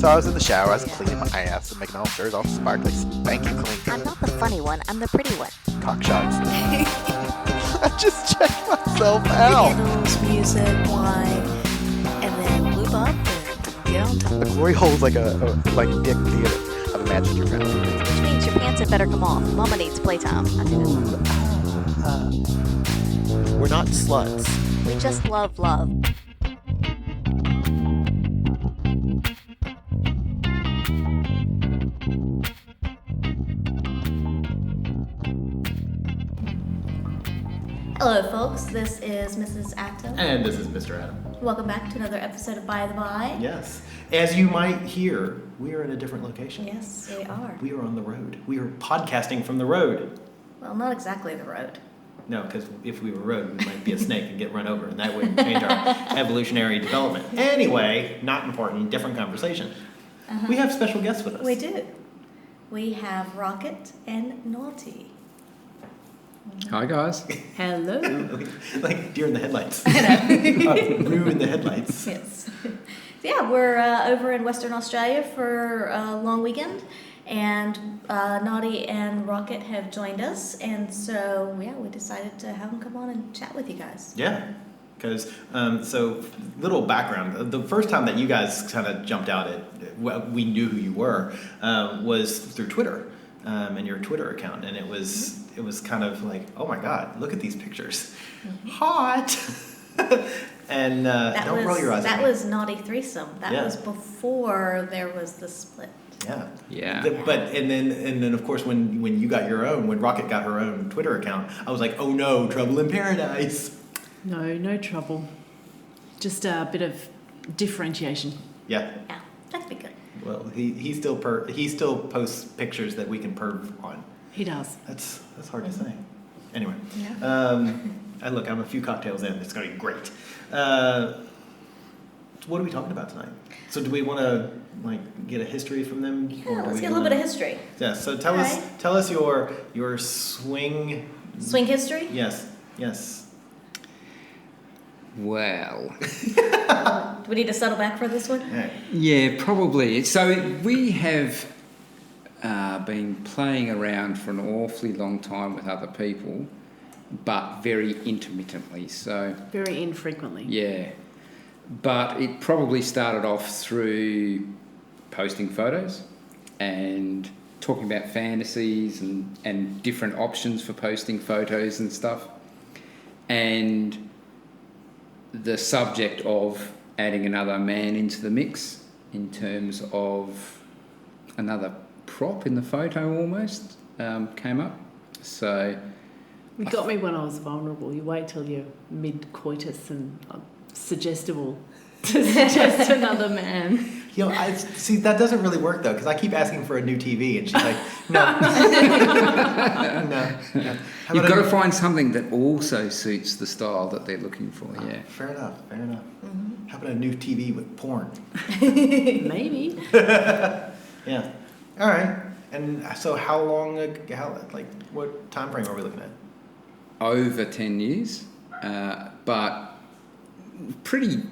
So I was in the shower, I was cleaning my ass and making all sure it's all sparkly, spanky clean. I'm not the funny one, I'm the pretty one. Cock shots. I just checked myself out. Candles, music, wine, and then lube up and get on top. The glory hole's like a big theater. I've imagined your family. Which means your pants had better come off. Mama needs playtime. We're not sluts. We just love love. Hello, folks. This is Mrs. Acton. And this is Mr. Adam. Welcome back to another episode of By the By. Yes. As you might hear, we are in a different location. Yes, we are. We are on the road. We are podcasting from the road. Well, not exactly the road. No, because if we were road, we might be a snake and get run over, and that would change our evolutionary development. Anyway, not important, different conversation. We have special guests with us. We do. We have Rocket and Naughty. Hi guys. Hello. Like deer in the headlights. Roo in the headlights. Yes. Yeah, we're over in Western Australia for a long weekend, and Naughty and Rocket have joined us, and so yeah, we decided to have them come on and chat with you guys. Yeah, because so little background. The first time that you guys kind of jumped out at, we knew who you were, was through Twitter, and your Twitter account, and it was kind of like, oh my God, look at these pictures, hot. And don't roll your eyes. That at me. was Naughty Threesome. That was before there was the split. Yeah. Yeah. And then of course when you got your own, when Rocket got her own Twitter account, I was like, oh no, trouble in paradise. No trouble. Just a bit of differentiation. Yeah. Yeah, that'd be good. Well, he still posts pictures that we can perv on. He does. That's hard to say. Anyway. Yeah. Look, I'm a few cocktails in. It's going to be great. What are we talking about tonight? So do we want to get a history from them? Yeah, let's get a little bit of history. Yeah. So tell us your swing history. Yes. Well. Do we need to settle back for this one? Yeah, probably. So we have been playing around for an awfully long time with other people, but very intermittently. So Very infrequently. yeah. But it probably started off through posting photos and talking about fantasies and different options for posting photos and stuff. And the subject of adding another man into the mix in terms of another prop in the photo almost came up. So You got me when I was vulnerable. You wait till you're mid-coitus and suggestible to suggest another man. I see that doesn't really work though, because I keep asking for a new TV, and she's like, no, no. you've got to find something that also suits the style that they're looking for. Yeah. Fair enough. Mm-hmm. How about a new TV with porn? Maybe. Yeah. All right. And so, how long? What time frame are we looking at? Over 10 years, but pretty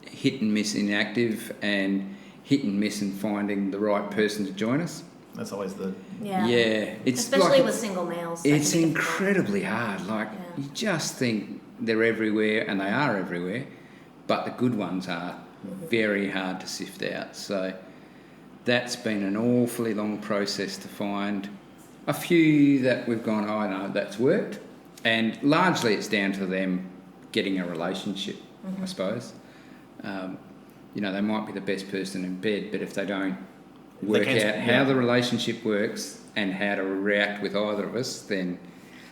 hit and miss in active and hit and miss in finding the right person to join us. That's always the... Yeah. Yeah. It's especially with single males. It's incredibly hard. You just think they're everywhere, and they are everywhere, but the good ones are very hard to sift out. So that's been an awfully long process to find a few that we've gone, oh, no, that's worked. And largely it's down to them getting a relationship, I suppose. They might be the best person in bed, but if they don't work out how the relationship works and how to react with either of us, then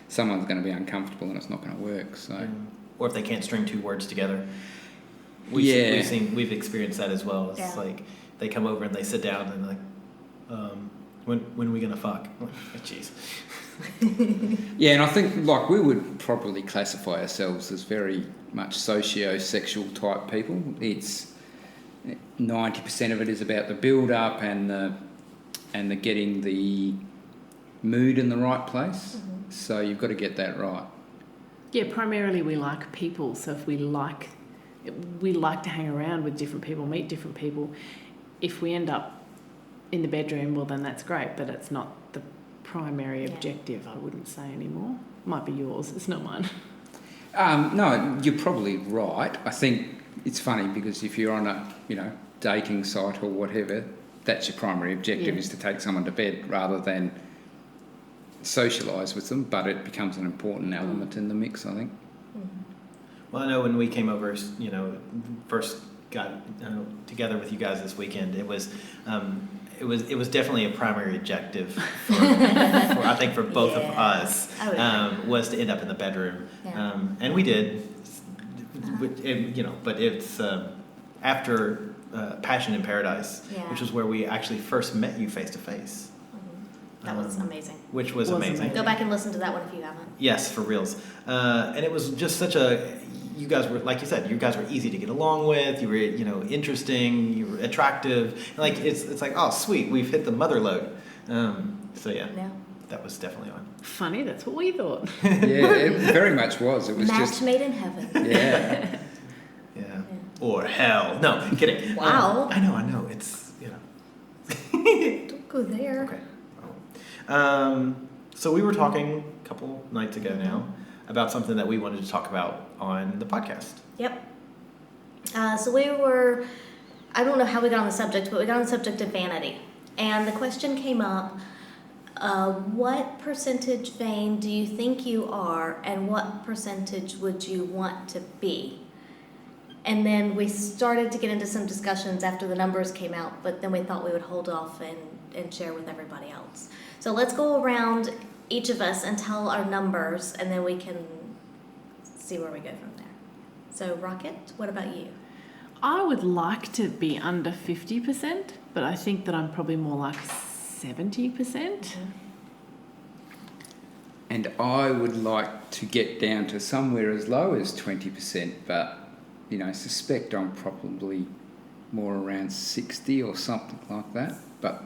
someone's going to be uncomfortable and it's not going to work. So, or if they can't string two words together. We've experienced that as well. It's like they come over and they sit down and when are we going to fuck? Jeez. Yeah, and I think we would probably classify ourselves as very much socio-sexual type people. It's 90% of it is about the build-up and the getting the mood in the right place. Mm-hmm. So you've got to get that right. Yeah, primarily we like people. So if we like to hang around with different people, meet different people, if we end up in the bedroom, well, then that's great, but it's not the primary objective, I wouldn't say anymore. Might be yours, it's not mine. No, you're probably right. I think it's funny because if you're on a, dating site or whatever, that's your primary objective, is to take someone to bed rather than socialise with them, but it becomes an important element in the mix, I think. Well, I know when we came over, first got together with you guys this weekend, it was definitely a primary objective for I think for both of us was to end up in the bedroom, and we did, but it's after Passion in Paradise, which was where we actually first met you face to face. That was amazing. Which was amazing. Go back and listen to that one if you haven't. Yes, for reals. And it was just such a. You guys were, like you said, you guys were easy to get along with. You were, interesting. You were attractive. Like it's like, oh, sweet, we've hit the mother load. That was definitely on. Funny, that's what we thought. Yeah, it very much was. It was Match just made in heaven. Yeah. Yeah. Or hell. No, kidding. Wow. I know. It's Don't go there. Okay. So we were talking a couple nights ago now about something that we wanted to talk about on the podcast. Yep. So we were, I don't know how we got on the subject, but we got on the subject of vanity. And the question came up, what percentage vain do you think you are, and what percentage would you want to be? And then we started to get into some discussions after the numbers came out, but then we thought we would hold off and share with everybody else. So let's go around each of us and tell our numbers, and then we can see where we go from there. So Rocket, what about you? I would like to be under 50%, but I think that I'm probably more like 70%. And I would like to get down to somewhere as low as 20%, but suspect I'm probably more around 60 or something like that. But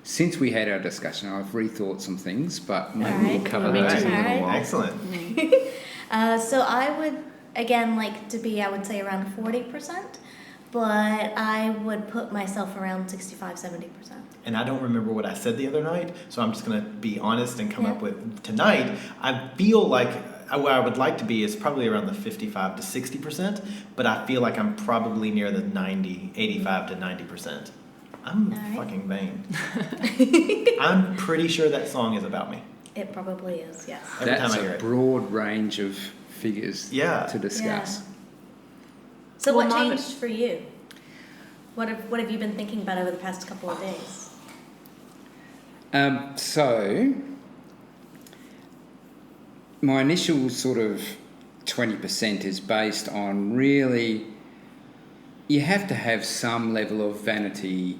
since we had our discussion, I've rethought some things, but maybe we'll cover those in a little while. Excellent. So I would, again, like to be, I would say around 40%, but I would put myself around 65-70%. And I don't remember what I said the other night, so I'm just going to be honest and come up with tonight. I feel like where I would like to be is probably around the 55 to 60%, but I feel like I'm probably near the 85 to 90%. I'm fucking vain. I'm pretty sure that song is about me. It probably is, yes. Every That's time I hear a it. broad range of figures to discuss. Yeah. So Well, what mine- changed for you? What have you been thinking about over the past couple of days? So my initial sort of 20% is based on really, you have to have some level of vanity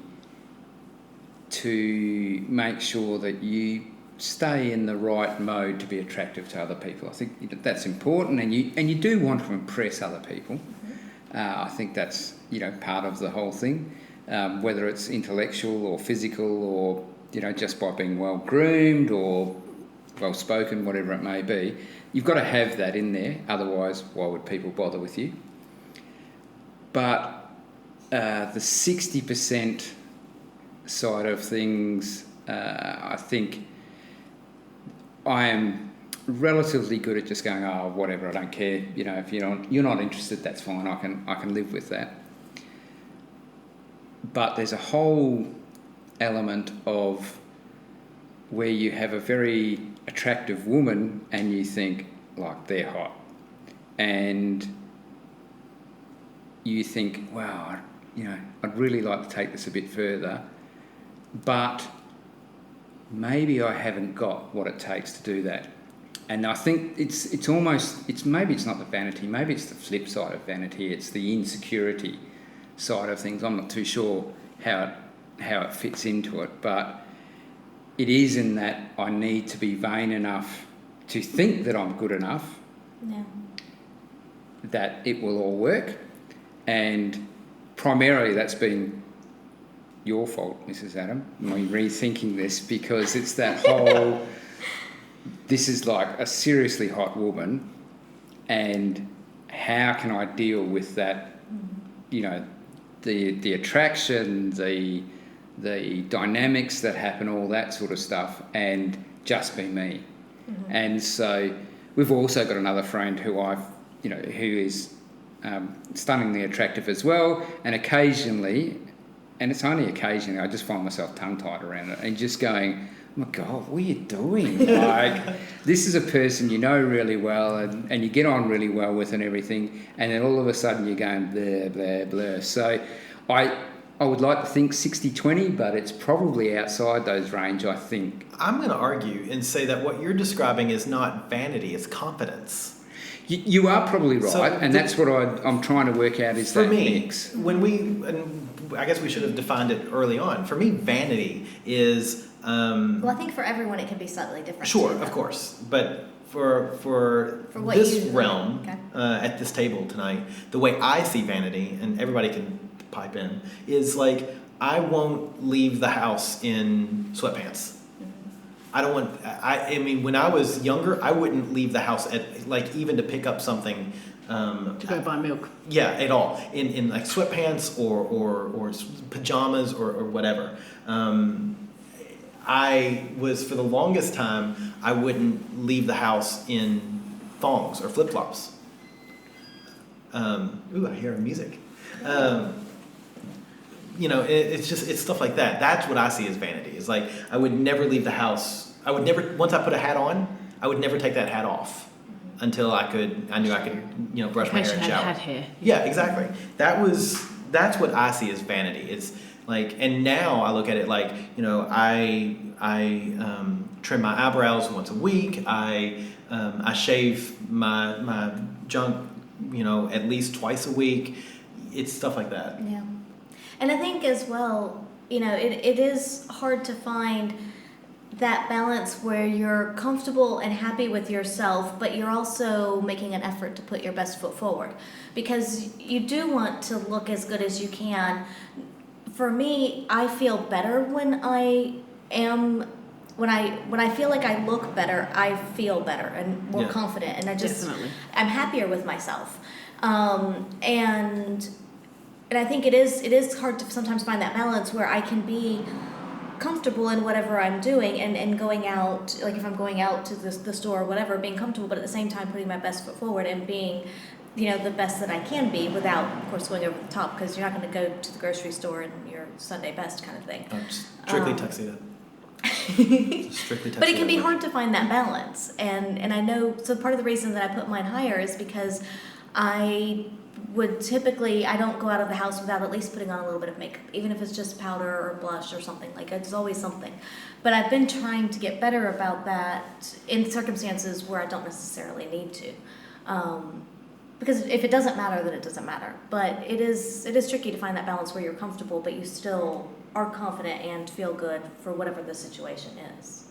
to make sure that you stay in the right mode to be attractive to other people. I think that's important, and you do want to impress other people. I think that's part of the whole thing, whether it's intellectual or physical or just by being well groomed or well spoken, whatever it may be. You've got to have that in there, otherwise why would people bother with you? But the 60% side of things, I think I am relatively good at just going, oh, whatever, I don't care. If you're not interested, that's fine. I can live with that. But there's a whole element of where you have a very attractive woman and you think, like, they're hot. And you think, wow, I'd really like to take this a bit further, but maybe I haven't got what it takes to do that. And I think maybe it's not the vanity, maybe it's the flip side of vanity, it's the insecurity side of things. I'm not too sure how it fits into it, but it is in that I need to be vain enough to think that I'm good enough, that it will all work. And primarily that's been your fault, Mrs. Adam, me rethinking this, because it's that whole, this is like a seriously hot woman, and how can I deal with that, the attraction, the dynamics that happen, all that sort of stuff, and just be me. And so we've also got another friend who who is stunningly attractive as well, and occasionally, and it's only occasionally, I just find myself tongue-tied around it and just going, oh my God, what are you doing? Like, this is a person you know really well and you get on really well with and everything, and then all of a sudden you're going blah, blah, blah. So I would like to think 60-20, but it's probably outside those range, I think. I'm going to argue and say that what you're describing is not vanity, it's confidence. You are probably right, So and that's what I'm trying to work out is for that me, mix. and I guess we should have defined it early on. For me, vanity is... Well, I think for everyone it can be slightly different. Sure, too, of though. course. But for what this you- realm, okay. at this table tonight, the way I see vanity, and everybody can pipe in, is like, I won't leave the house in sweatpants. I don't want, I mean, when I was younger, I wouldn't leave the house at, like, even to pick up something. To go buy milk. Yeah, at all. In like sweatpants or pajamas or whatever. I was, for the longest time, I wouldn't leave the house in thongs or flip-flops. Ooh, I hear music. It's stuff like that. That's what I see as vanity. It's like, I would never leave the house. I would never, once I put a hat on, I would never take that hat off until I knew I could, brush my hair and shower. Hat hair. Yeah, exactly. That's what I see as vanity. It's like, and now I look at it like, I trim my eyebrows once a week. I shave my junk, at least twice a week. It's stuff like that. Yeah. And I think as well, it is hard to find that balance where you're comfortable and happy with yourself, but you're also making an effort to put your best foot forward, because you do want to look as good as you can. For me, I feel better when I feel like I look better, I feel better and more confident, and Definitely. I'm happier with myself. And I think it is hard to sometimes find that balance where I can be comfortable in whatever I'm doing and going out, like if I'm going out to the store or whatever, being comfortable, but at the same time putting my best foot forward and being, the best that I can be without, of course, going over the top, because you're not going to go to the grocery store in your Sunday best kind of thing. Strictly tuxedo. Strictly tuxedo. But it can be hard to find that balance, and I know, so part of the reason that I put mine higher is because I don't go out of the house without at least putting on a little bit of makeup, even if it's just powder or blush or something. Like, it's always something. But I've been trying to get better about that in circumstances where I don't necessarily need to. Because if it doesn't matter, then it doesn't matter. But it is tricky to find that balance where you're comfortable, but you still are confident and feel good for whatever the situation is.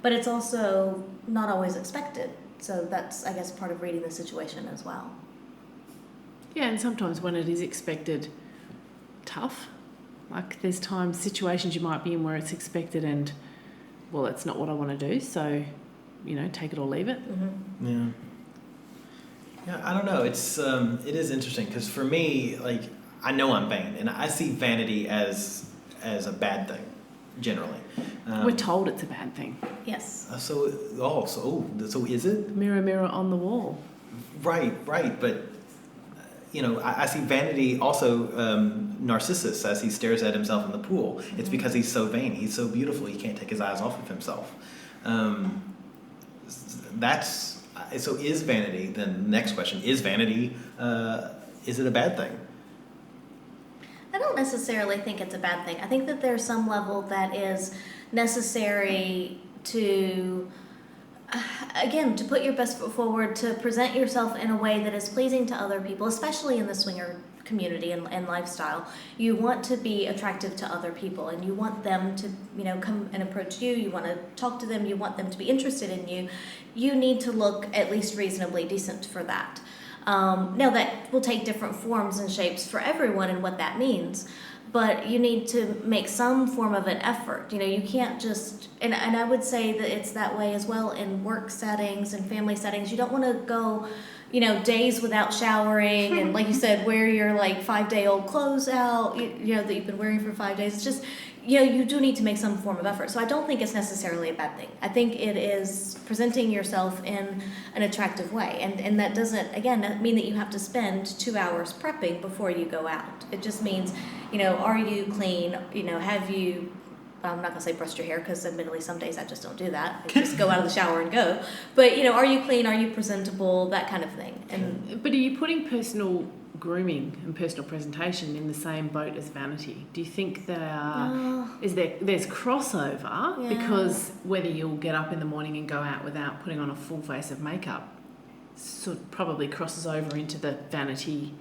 But it's also not always expected. So that's, I guess, part of reading the situation as well. Yeah, and sometimes when it is expected, tough. Like, there's situations you might be in where it's expected and, well, it's not what I want to do, so, take it or leave it. Mm-hmm. Yeah. Yeah, I don't know. It is interesting, because for me, like, I know I'm vain, and I see vanity as a bad thing, generally. We're told it's a bad thing. Yes. So is it? Mirror, mirror on the wall. Right, but I see vanity also, Narcissus, as he stares at himself in the pool. It's because he's so vain. He's so beautiful, he can't take his eyes off of himself. So is vanity, then the next question, is vanity, is it a bad thing? I don't necessarily think it's a bad thing. I think that there's some level that is necessary to put your best foot forward, to present yourself in a way that is pleasing to other people, especially in the swinger community and lifestyle. You want to be attractive to other people, and you want them to, come and approach you. You want to talk to them. You want them to be interested in you. You need to look at least reasonably decent for that. Now, that will take different forms and shapes for everyone and what that means, but you need to make some form of an effort. You can't just, and I would say that it's that way as well in work settings and family settings. You don't want to go, days without showering, and like you said, wear your like 5-day-old clothes out, that you've been wearing for 5 days. It's just, you do need to make some form of effort. So I don't think it's necessarily a bad thing. I think it is presenting yourself in an attractive way. And that doesn't, again, mean that you have to spend 2 hours prepping before you go out. It just means, are you clean? Have you, I'm not going to say brushed your hair, because admittedly some days I just don't do that. I just go out of the shower and go. But, are you clean? Are you presentable? That kind of thing. But are you putting personal grooming and personal presentation in the same boat as vanity? Do you think there's crossover? Yeah. Because whether you'll get up in the morning and go out without putting on a full face of makeup sort of probably crosses over into the vanity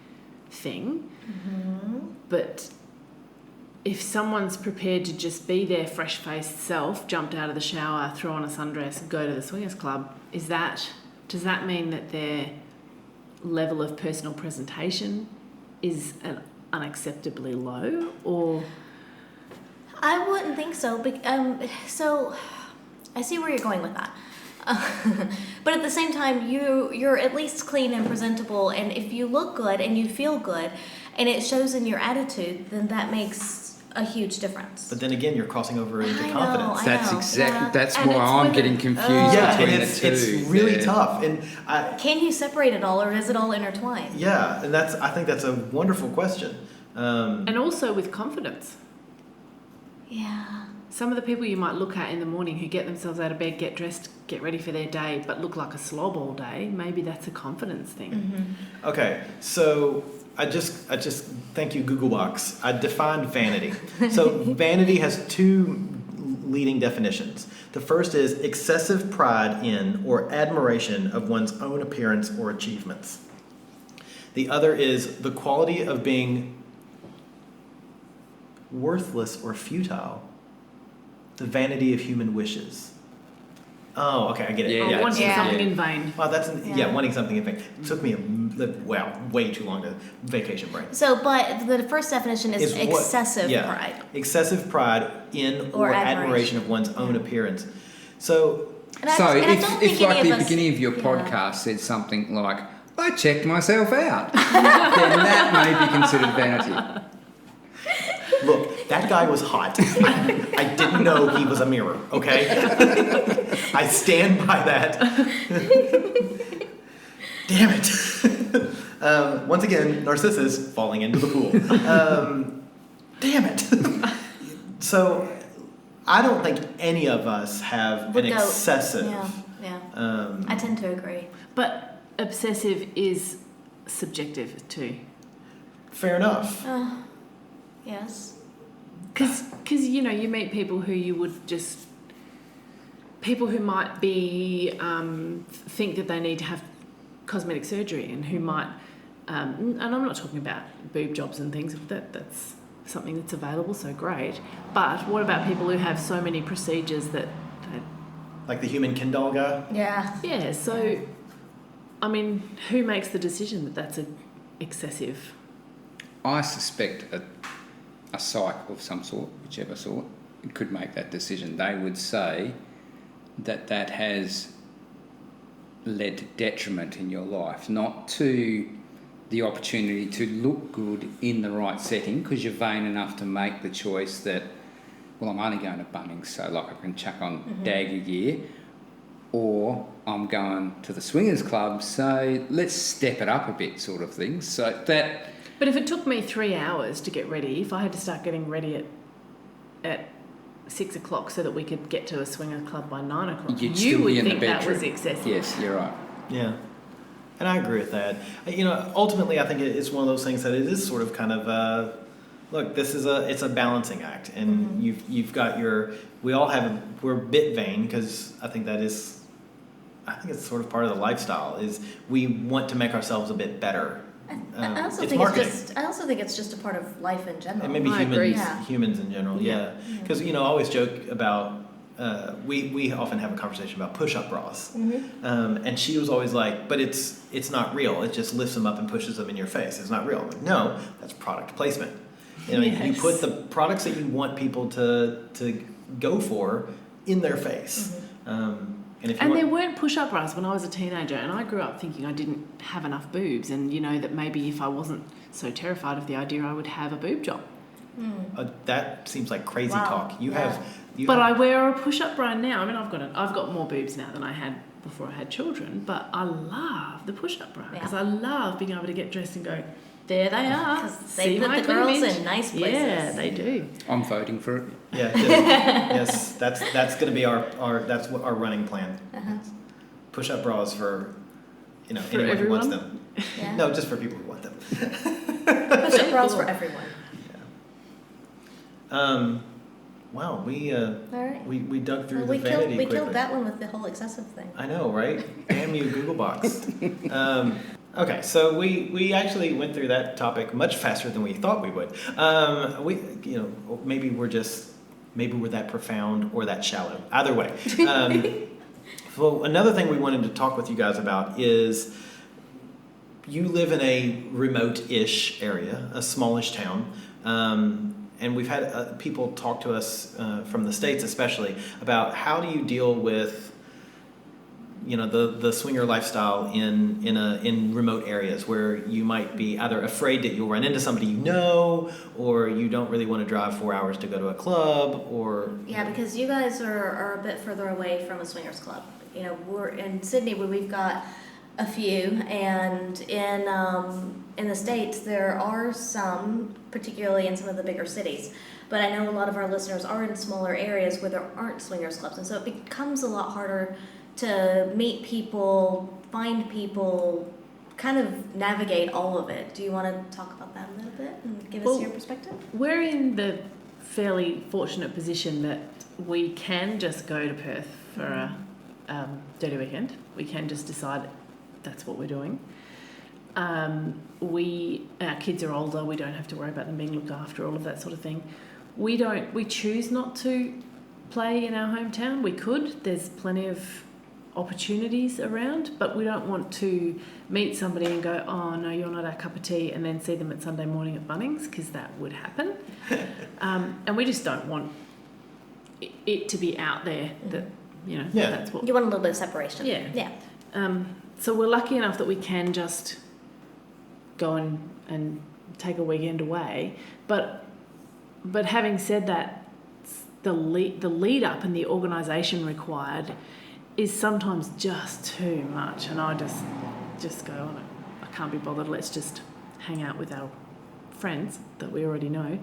thing. Mm-hmm. But if someone's prepared to just be their fresh-faced self, jumped out of the shower, throw on a sundress and go to the swingers club, does that mean that their level of personal presentation is unacceptably low? Or I wouldn't think so. So I see where you're going with that. But at the same time, you're at least clean and presentable, and if you look good and you feel good and it shows in your attitude, then that makes a huge difference. But then again, you're crossing over into I know, confidence. I That's know, exactly. yeah. That's And why it's I'm with getting the- confused Yeah, between and the two. it's really Yeah. tough. And Can you separate it all, or is it all intertwined? yeah, and I think that's a wonderful question. and also with confidence. Yeah. Some of the people you might look at in the morning who get themselves out of bed, get dressed, get ready for their day, but look like a slob all day, maybe that's a confidence thing. Mm-hmm. Okay, so I just thank you, Googlebox. I defined vanity. So vanity has two leading definitions. The first is excessive pride in or admiration of one's own appearance or achievements. The other is the quality of being worthless or futile. The vanity of human wishes. Oh, okay, I get it. Yeah. Or Yeah. wanting Yeah. something in vain. Well, that's Yeah. wanting something in vain. It took me way too long to vacation brain. So, but the first definition is Is what- excessive yeah. pride. Excessive pride in or, Or admiration admiration. of one's own appearance. So, And I So don't if think like any the of us- beginning of your yeah. podcast said something like, I checked myself out, then that may be considered vanity. look, that guy was hot. I didn't know he was a mirror, okay? I stand by that. Damn it. Once again, Narcissus falling into the pool. Damn it. So, I don't think any of us have Would an go- excessive. Yeah. Um, I tend to agree. But obsessive is subjective too. fair enough. Yes. Because you meet people who you would just... People who might be... think that they need to have cosmetic surgery, and who might... and I'm not talking about boob jobs and things. That's something that's available, so great. But what about people who have so many procedures that Like the human Kindle guy. Yeah. yeah, so... I mean, who makes the decision that that's excessive? I suspect a psych of some sort, whichever sort, could make that decision. They would say that has led to detriment in your life, not to the opportunity to look good in the right setting, because you're vain enough to make the choice that, well, I'm only going to Bunnings, so like I can chuck on dagger gear, or I'm going to the swingers club, so let's step it up a bit, sort of thing. So that... But if it took me 3 hours to get ready, if I had to start getting ready at 6 o'clock so that we could get to a swinger club by 9 o'clock, You'd you still would be in the think that was bedroom. excessive. Yes, you're right. Yeah. And I agree with that. Ultimately, I think it's one of those things that it is sort of kind of, look, it's a balancing act. And you've got we're a bit vain, because I think it's sort of part of the lifestyle, is we want to make ourselves a bit better. I also It's think marketing. it's just a part of life in general. And maybe I agree. humans in general, yeah. Because, I always joke about, we often have a conversation about push-up bras. And she was always like, but it's not real. It just lifts them up and pushes them in your face. It's not real. I'm like, no, that's product placement. You Yes. put the products that you want people to go for in their face. And if you And want, there weren't push-up bras when I was a teenager, and I grew up thinking I didn't have enough boobs, and that maybe if I wasn't so terrified of the idea, I would have a boob job. that seems like crazy Wow. talk. Yeah. But I wear a push-up bra now. I mean, I've got more boobs now than I had before I had children, but I love the push-up bra because Yeah. I love being able to get dressed and go, there they are. 'Cause they See put my the girls cleavage." in nice places. Yeah, they do. I'm voting for it. Yeah, yes, that's going to be that's what our running plan. Uh-huh. Push-up bras for For anyone who wants everyone? them. Yeah. No, just for people who want them. Push-up bras for everyone. Wow, we All right. we dug through Well, the vanity we quickly. killed that one with the whole excessive thing. I know, right? Damn you, Googlebox. Okay, so we actually went through that topic much faster than we thought we would. Maybe we're that profound or that shallow. Either way. So another thing we wanted to talk with you guys about is you live in a remote-ish area, a smallish town. And we've had people talk to us from the States especially about how do you deal with the swinger lifestyle in remote areas where you might be either afraid that you'll run into somebody or you don't really want to drive 4 hours to go to a club or Yeah, because you guys are a bit further away from a swingers club. We're in Sydney where we've got a few, and in the States there are some, particularly in some of the bigger cities. But I know a lot of our listeners are in smaller areas where there aren't swingers clubs, and so it becomes a lot harder to meet people, find people, kind of navigate all of it. Do you want to talk about that a little bit and give us your perspective? We're in the fairly fortunate position that we can just go to Perth for a dirty weekend. We can just decide that's what we're doing. Our kids are older. We don't have to worry about them being looked after, all of that sort of thing. We choose not to play in our hometown. We could. There's plenty of opportunities around, but we don't want to meet somebody and go, oh no, you're not our cup of tea, and then see them at Sunday morning at Bunnings, because that would happen. And we just don't want it to be out there that that's what You want a little bit of separation. Yeah. Yeah. So we're lucky enough that we can just go and take a weekend away. But having said that, the lead up and the organisation required is sometimes just too much, and I just go, oh, no, I can't be bothered. Let's just hang out with our friends that we already know.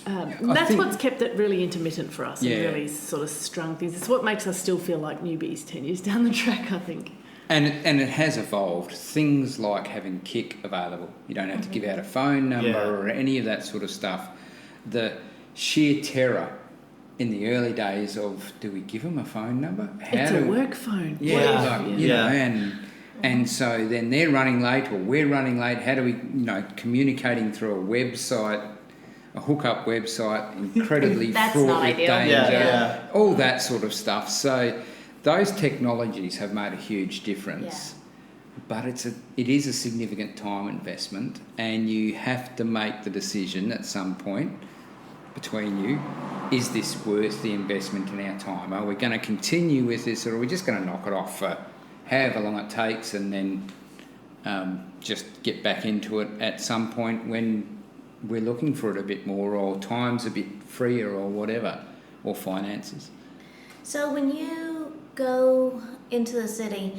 That's what's kept it really intermittent for us and really sort of strung things. It's what makes us still feel like newbies 10 years down the track, I think. And it has evolved. Things like having Kik available. You don't have to give out a phone number or any of that sort of stuff. The sheer terror in the early days of, do we give them a phone number? It's a work phone. And so then they're running late or we're running late. How do we, communicating through a website, a hookup website, incredibly That's fraught not with ideal. danger, all that sort of stuff. So those technologies have made a huge difference. But it is a significant time investment, and you have to make the decision at some point between you, is this worth the investment in our time? Are we going to continue with this, or are we just going to knock it off for however long it takes and then just get back into it at some point when we're looking for it a bit more, or time's a bit freer, or whatever, or finances? So when you go into the city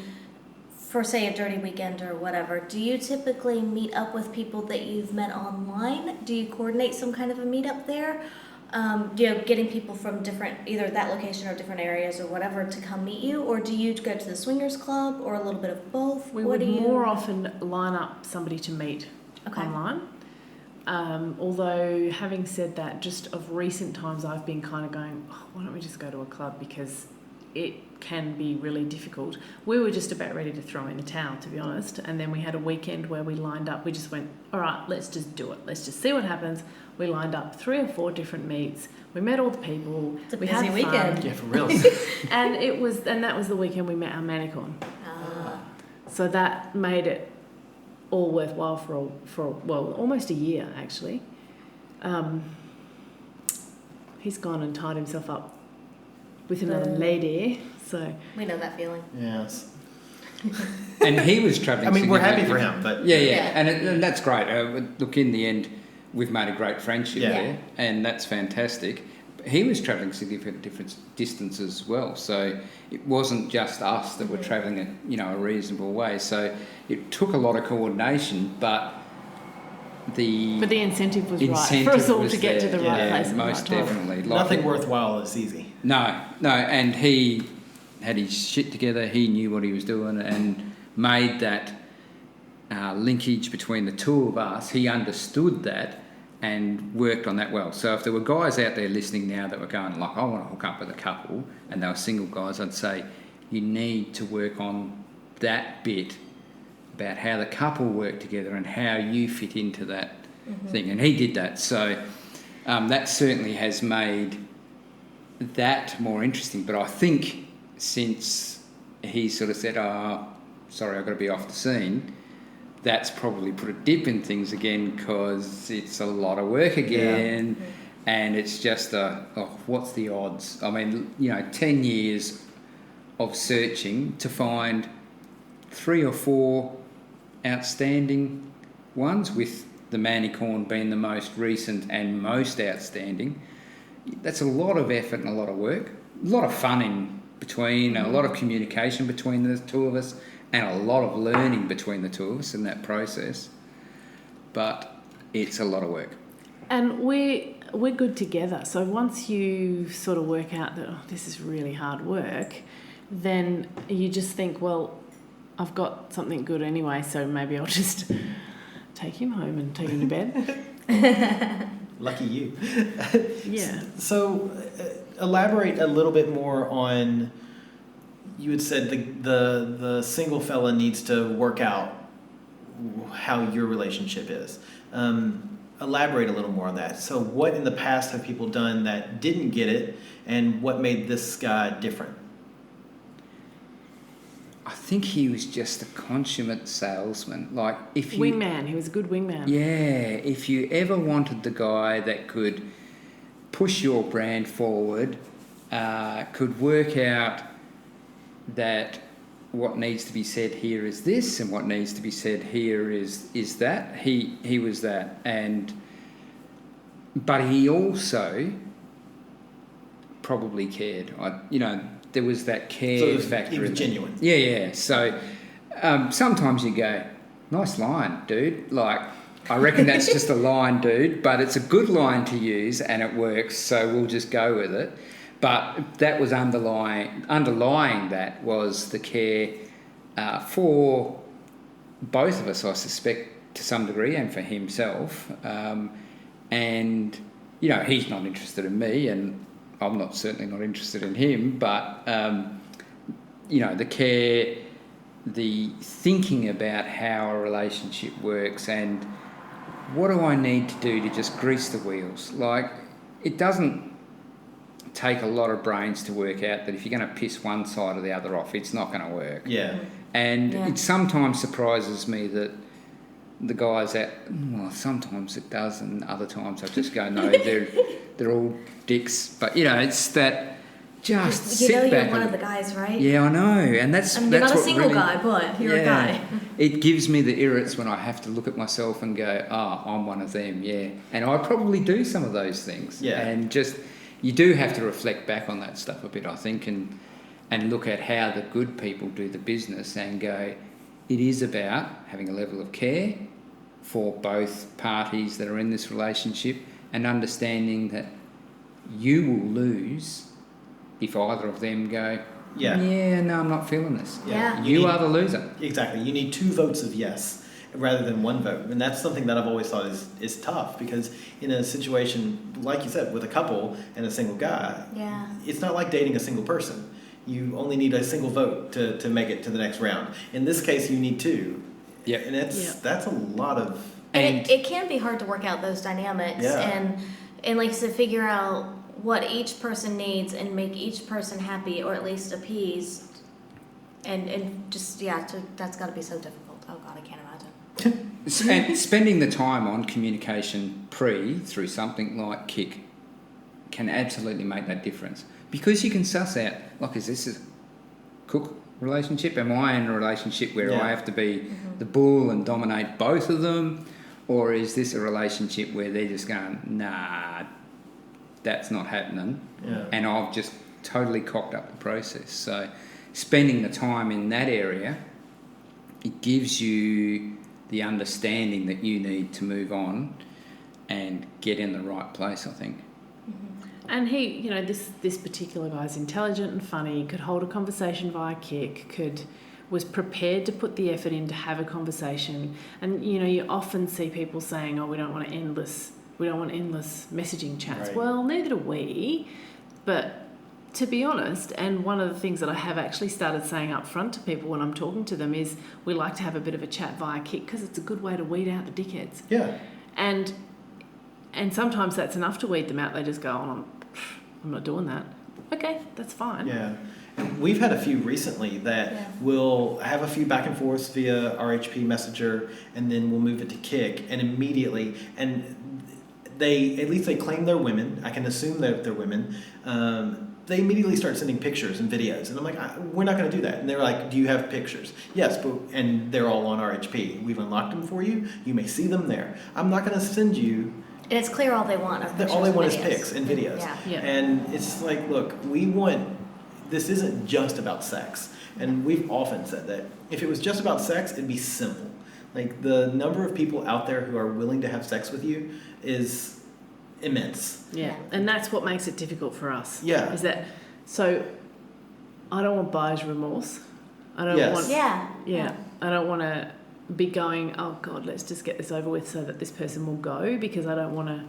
for, say, a dirty weekend or whatever, do you typically meet up with people that you've met online? Do you coordinate some kind of a meetup there? Getting people from either that location or different areas or whatever to come meet you? Or do you go to the swingers club, or a little bit of both? We would more often line up somebody to meet online. Although, having said that, just of recent times I've been kind of going, why don't we just go to a club, because it can be really difficult. We were just about ready to throw in the towel, to be honest, and then we had a weekend where we lined up. We just went, all right, let's just do it. Let's just see what happens. We lined up 3 or 4 different meets. We met all the people. It's a we busy had weekend. fun. Yeah, for real. And that was the weekend we met our manicorn. So that made it all worthwhile for almost a year, actually. He's gone and tied himself up with another lady. So We know that feeling. Yes. And he was travelling. I mean, we're happy for significantly. him, but Yeah. And that's great. Look, in the end, we've made a great friendship Yeah. there, and that's fantastic. He was travelling significant different distances as well, so it wasn't just us that were travelling a reasonable way. So it took a lot of coordination, but the incentive was right for us all was to get to there. the right place at the most right time. definitely. nothing worthwhile is easy. No, and he had his shit together. He knew what he was doing and made that linkage between the two of us. He understood that and worked on that well. So if there were guys out there listening now that were going like, I want to hook up with a couple, and they were single guys, I'd say you need to work on that bit about how the couple work together and how you fit into that thing. And he did that. So that certainly has made that more interesting. But I think since he sort of said, oh, sorry, I've got to be off the scene, that's probably put a dip in things again, because it's a lot of work again. And it's just what's the odds? I mean, 10 years of searching to find 3 or 4 outstanding ones, with the Manicorn being the most recent and most outstanding. That's a lot of effort and a lot of work, a lot of fun in between, a lot of communication between the two of us, and a lot of learning between the two of us in that process. But it's a lot of work. And we're good together. So once you sort of work out that this is really hard work, then you just think, well, I've got something good anyway, so maybe I'll just take him home and take him to bed. Lucky you. Yeah. So, elaborate a little bit more on. You had said the single fella needs to work out how your relationship is. Elaborate a little more on that. So, what in the past have people done that didn't get it, and what made this guy different? I think he was just a consummate salesman. Like, if you Wingman. He was a good wingman. Yeah, if you ever wanted the guy that could push your brand forward, could work out that what needs to be said here is this, and what needs to be said here is that, he was that. But he also probably cared. There was that care factor. He was in genuine. Yeah. So sometimes you go, nice line, dude. Like, I reckon that's just a line, dude, but it's a good line to use and it works, so we'll just go with it. But that was underlying that was the care for both of us, I suspect, to some degree, and for himself. And, he's not interested in me, and I'm certainly not interested in him, but, the care, the thinking about how a relationship works and what do I need to do to just grease the wheels. Like, it doesn't take a lot of brains to work out that if you're going to piss one side or the other off, it's not going to work. Yeah. And it sometimes surprises me that the guys sometimes it does, and other times I just go, no, they're all dicks. But it's that just sit back. You're one of the guys, right? Yeah, I know, and that's you're that's not a what single really, guy, but you're a guy. It gives me the irrits when I have to look at myself and go, I'm one of them, yeah. And I probably do some of those things. Yeah. And just you do have to reflect back on that stuff a bit, I think, and look at how the good people do the business and go, it is about having a level of care for both parties that are in this relationship, and understanding that you will lose if either of them go, no, I'm not feeling this. Yeah. You are the loser. Exactly. You need 2 votes of yes rather than 1 vote. And that's something that I've always thought is tough, because in a situation, like you said, with a couple and a single guy, it's not like dating a single person. You only need a single vote to make it to the next round. In this case, you need 2. Yeah. And that's a lot of... And it can be hard to work out those dynamics and like you said, figure out what each person needs and make each person happy, or at least appeased. And just, that's got to be so difficult. Oh, God, I can't imagine. And spending the time on communication through something like Kik can absolutely make that difference. Because you can suss out, like, is this a cook relationship? Am I in a relationship where Yeah. I have to be the bull and dominate both of them? Or is this a relationship where they're just going, nah, that's not happening, Yeah. and I've just totally cocked up the process? So spending the time in that area, it gives you the understanding that you need to move on and get in the right place, I think. And he, you know, this particular guy's intelligent and funny, could hold a conversation via Kik, was prepared to put the effort in to have a conversation. And, you know, you often see people saying, oh, we don't want endless messaging chats. Right. Well, neither do we. But to be honest, and one of the things that I have actually started saying up front to people when I'm talking to them is we like to have a bit of a chat via Kik because it's a good way to weed out the dickheads. Yeah. And sometimes that's enough to weed them out. They just go, oh, I'm not doing that. Okay, that's fine. Yeah. And we've had a few recently that will have a few back and forths via RHP Messenger, and then we'll move it to Kik, and immediately, and they, at least they claim they're women. I can assume that they're women. They immediately start sending pictures and videos, and I'm like, we're not going to do that. And they're like, do you have pictures? Yes, but, and they're all on RHP. We've unlocked them for you. You may see them there. I'm not going to send you. And it's clear all they want are pictures All they and want is videos. pics and videos. Yeah. Yeah. And it's like, look, we want, this isn't just about sex. And we've often said that if it was just about sex, it'd be simple. Like, the number of people out there who are willing to have sex with you is immense. Yeah, and that's what makes it difficult for us. Yeah. Is that, so I don't want buyer's remorse. I don't Yes. want, Yeah. I don't want to be going, oh God, let's just get this over with so that this person will go, because I don't want to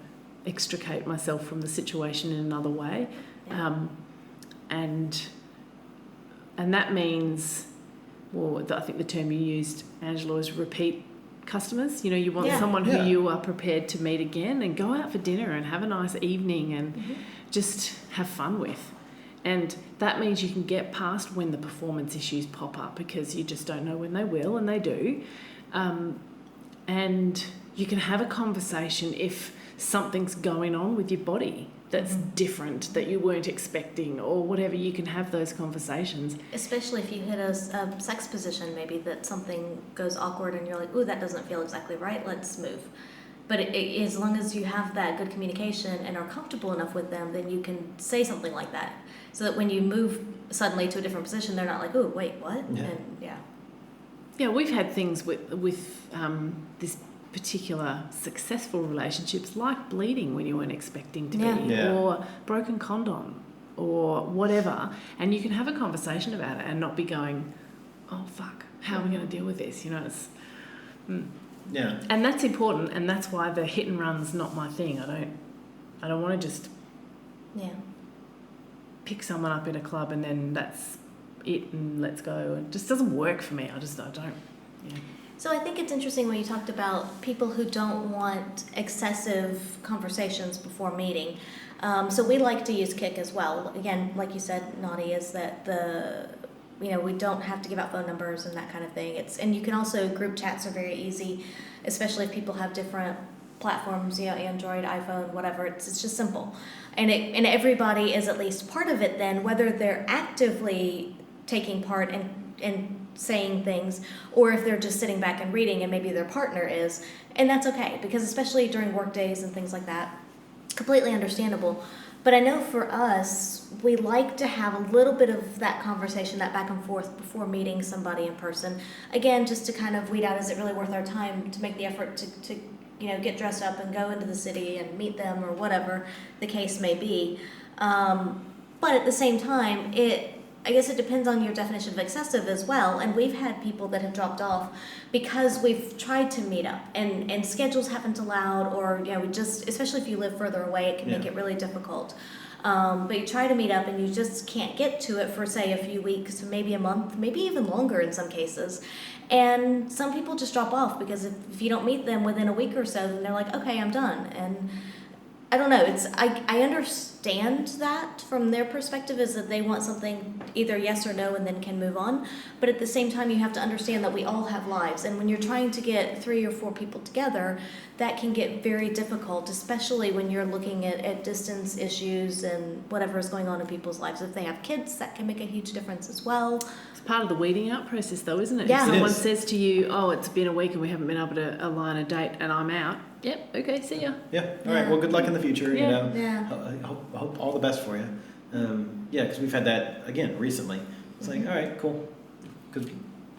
extricate myself from the situation in another way. Yeah. And that means, well, I think the term you used, Angela, is repeat customers. You know, you want Yeah. someone Yeah. who you are prepared to meet again and go out for dinner and have a nice evening and just have fun with. And that means you can get past when the performance issues pop up, because you just don't know when they will, and they do. And you can have a conversation if something's going on with your body that's different, that you weren't expecting, or whatever. You can have those conversations. Especially if you hit a sex position, maybe that something goes awkward and you're like, ooh, that doesn't feel exactly right, let's move. But as long as you have that good communication and are comfortable enough with them, then you can say something like that. So that when you move suddenly to a different position, they're not like, ooh, wait, what? Yeah. And Yeah, we've had things with this particular successful relationships, like bleeding when you weren't expecting to be, Yeah. or broken condom, or whatever, and you can have a conversation about it and not be going, oh fuck, how are we going to deal with this? You know, it's, Yeah. and that's important, and that's why the hit and run's not my thing. I don't want to just yeah. pick someone up in a club and then that's it and let's go. It just doesn't work for me. I don't. Yeah. So I think it's interesting when you talked about people who don't want excessive conversations before meeting. So we like to use Kik as well. Again, like you said, Naughty, is that we don't have to give out phone numbers and that kind of thing. And you can also, group chats are very easy, especially if people have different platforms, Android, iPhone, whatever. It's just simple. And everybody is at least part of it then, whether they're actively taking part and saying things, or if they're just sitting back and reading and maybe their partner is. And that's okay, because especially during work days and things like that, completely understandable. But I know for us, we like to have a little bit of that conversation, that back and forth before meeting somebody in person. Again, just to kind of weed out, is it really worth our time to make the effort to get dressed up and go into the city and meet them, or whatever the case may be. But at the same time, I guess it depends on your definition of excessive as well. And we've had people that have dropped off because we've tried to meet up and schedules haven't allowed, or we just, especially if you live further away, it can make it really difficult. But you try to meet up and you just can't get to it for, say, a few weeks, maybe a month, maybe even longer in some cases. And some people just drop off because if you don't meet them within a week or so, then they're like, okay, I'm done. And I don't know. I understand that from their perspective is that they want something either yes or no and then can move on. But at the same time, you have to understand that we all have lives. And when you're trying to get 3 or 4 people together, that can get very difficult, especially when you're looking at distance issues and whatever is going on in people's lives. If they have kids, that can make a huge difference as well. It's part of the weeding out process, though, isn't it? Yeah. If It someone is. says to you, "Oh, it's been a week and we haven't been able to align a date, and I'm out." Yep. Okay. See ya. Yeah. All right. Well, good luck in the future. Yeah. You know. Yeah. I hope all the best for you. Yeah, because we've had that again recently. It's like, all right, cool, because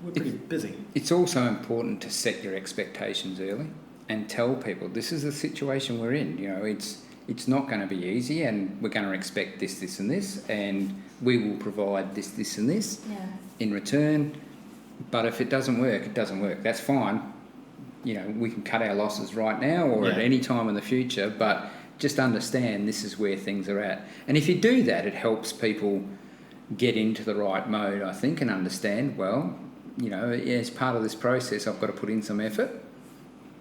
we're pretty busy. It's also important to set your expectations early and tell people this is the situation we're in. You know, it's not going to be easy, and we're going to expect this, this, and this, and we will provide this, this, and this Yeah. in return. But if it doesn't work, it doesn't work. That's fine. You know, we can cut our losses right now or at Yeah. any time in the future, but just understand this is where things are at. And if you do that, it helps people get into the right mode, I think, and understand, well, you know, as part of this process, I've got to put in some effort.